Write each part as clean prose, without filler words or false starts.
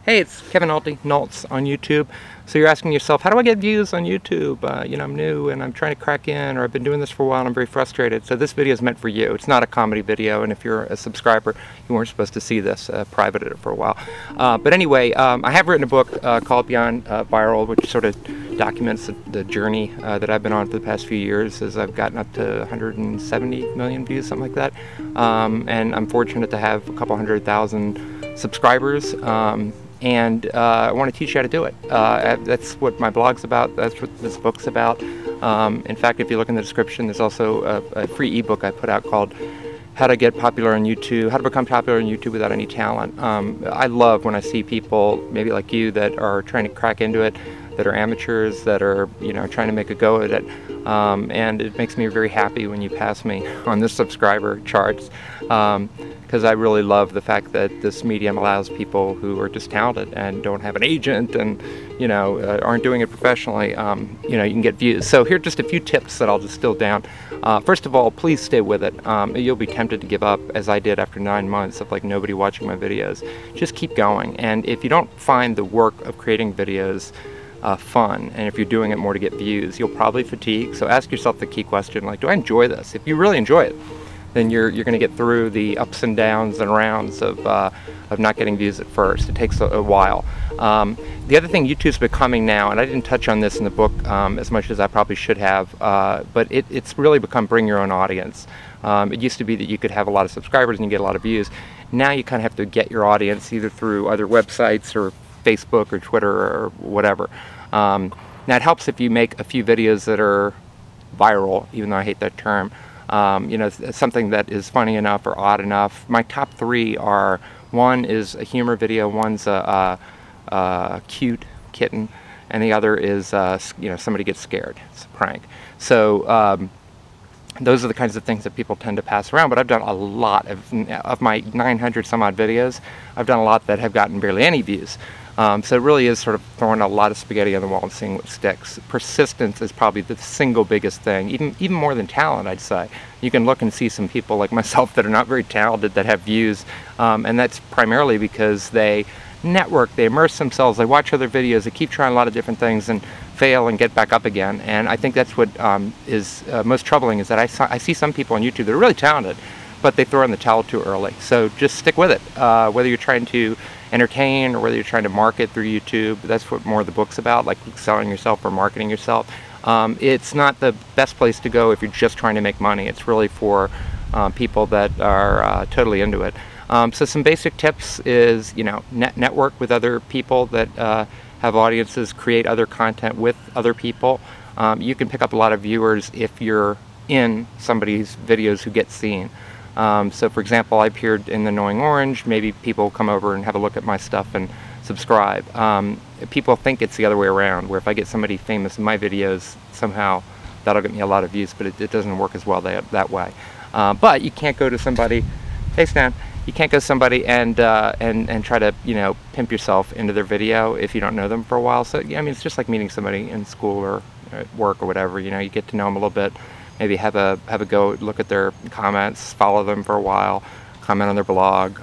Hey, it's Kevin Nalty, Nalts on YouTube. So you're asking yourself, how do I get views on YouTube? I'm new and I'm trying to crack in, or I've been doing this for a while and I'm very frustrated. So this video is meant for you. It's not a comedy video, and if you're a subscriber, you weren't supposed to see this. Privated it for a while. But anyway, I have written a book called Beyond Viral, which sort of documents the journey that I've been on for the past few years, as I've gotten up to 170 million views, something like that. And I'm fortunate to have a couple 100,000 subscribers. And I want to teach you how to do it. That's what my blog's about. That's what this book's about. In fact, if you look in the description, there's also a free ebook I put out called How to Get Popular on YouTube, How to Become Popular on YouTube Without Any Talent. I love when I see people, maybe like you, that are trying to crack into it, that are amateurs, that are trying to make a go at it. And it makes me very happy when you pass me on the subscriber charts. Because I really love the fact that this medium allows people who are just talented and don't have an agent and aren't doing it professionally, you can get views. So here are just a few tips that I'll distill down. First of all, please stay with it. You'll be tempted to give up, as I did after 9 months of nobody watching my videos. Just keep going, and if you don't find the work of creating videos fun, and if you're doing it more to get views, you'll probably fatigue. So ask yourself the key question, do I enjoy this? If you really enjoy it, then you're going to get through the ups and downs and rounds of not getting views at first. It takes a while. The other thing YouTube's becoming now, and I didn't touch on this in the book as much as I probably should have, but it's really become bring your own audience. It used to be that you could have a lot of subscribers and you get a lot of views. Now you kind of have to get your audience either through other websites or Facebook or Twitter or whatever. Now it helps if you make a few videos that are viral, even though I hate that term. Something that is funny enough or odd enough. My top three are, one is a humor video, one's a cute kitten, and the other is somebody gets scared. It's a prank. So those are the kinds of things that people tend to pass around, but I've done a lot of my 900 some odd videos. I've done a lot that have gotten barely any views. So it really is sort of throwing a lot of spaghetti on the wall and seeing what sticks. Persistence is probably the single biggest thing, even more than talent, I'd say. You can look and see some people like myself that are not very talented that have views, and that's primarily because they network, they immerse themselves, they watch other videos, they keep trying a lot of different things and fail and get back up again. And I think that's what is most troubling, is that I see some people on YouTube that are really talented, but they throw in the towel too early. So just stick with it, whether you're trying to entertain or whether you're trying to market through YouTube. That's what more of the book's about, like selling yourself or marketing yourself. It's not the best place to go if you're just trying to make money. It's really for people that are totally into it. So some basic tips is, network with other people that have audiences, create other content with other people. You can pick up a lot of viewers if you're in somebody's videos who get seen. So for example, I appeared in The Annoying Orange. Maybe people come over and have a look at my stuff and subscribe. People think it's the other way around, where if I get somebody famous in my videos, somehow that'll get me a lot of views, but it doesn't work as well that way. But you can't go to somebody, hey Stan, you can't go to somebody and try to pimp yourself into their video if you don't know them for a while. So it's just like meeting somebody in school or at work or whatever. You get to know them a little bit. Maybe have a go, look at their comments, follow them for a while, comment on their blog,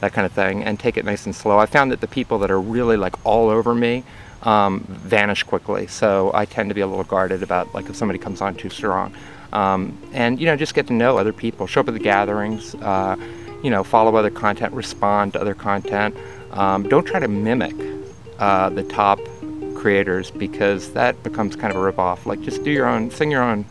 that kind of thing, and take it nice and slow. I found that the people that are really all over me vanish quickly, so I tend to be a little guarded about if somebody comes on too strong. And just get to know other people, show up at the gatherings, follow other content, respond to other content. Don't try to mimic the top creators, because that becomes kind of a rip-off. Just do your own, sing your own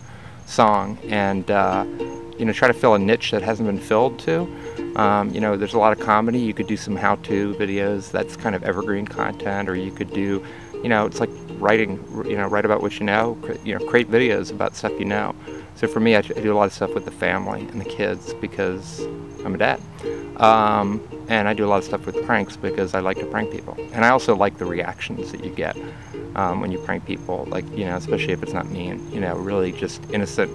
song, and try to fill a niche that hasn't been filled too. There's a lot of comedy. You could do some how-to videos. That's kind of evergreen content. Or you could do, it's like writing. Write about what you know. Create videos about stuff you know. So for me, I do a lot of stuff with the family and the kids because I'm a dad. And I do a lot of stuff with pranks because I like to prank people. And I also like the reactions that you get when you prank people, especially if it's not mean, really just innocent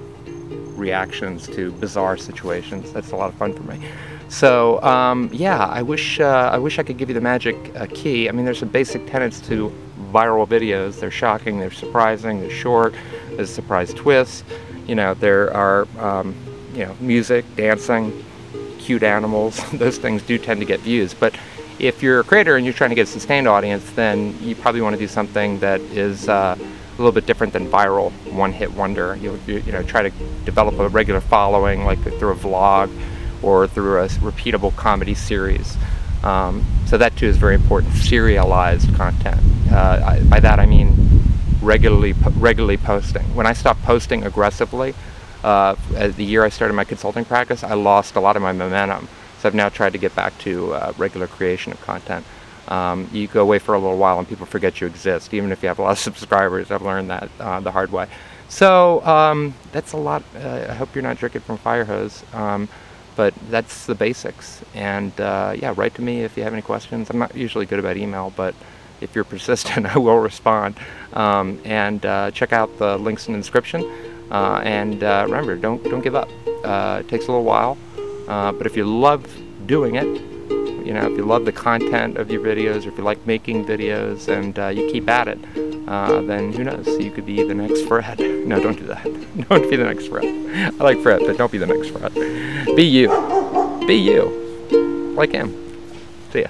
reactions to bizarre situations. That's a lot of fun for me. So yeah, I wish I could give you the magic key. There's some basic tenets to viral videos. They're shocking, they're surprising, they're short, there's surprise twists. There are music, dancing, cute animals. Those things do tend to get views, but If you're a creator and you're trying to get a sustained audience, then you probably want to do something that is a little bit different than viral, one-hit wonder. You know, try to develop a regular following, like through a vlog or through a repeatable comedy series. So that too is very important. Serialized content. By that I mean regularly posting. When I stopped posting aggressively, the year I started my consulting practice, I lost a lot of my momentum. So I've now tried to get back to regular creation of content. You go away for a little while and people forget you exist, even if you have a lot of subscribers. I've learned that the hard way. So that's a lot. I hope you're not drinking from a fire hose. But that's the basics. And yeah, write to me if you have any questions. I'm not usually good about email, but if you're persistent, I will respond. And check out the links in the description. And remember, don't give up. It takes a little while, but if you love doing it, you know, if you love the content of your videos, or if you like making videos, and you keep at it, then who knows? You could be the next Fred. No, don't do that. Don't be the next Fred. I like Fred, but don't be the next Fred. Be you. Be you. Like him. See ya.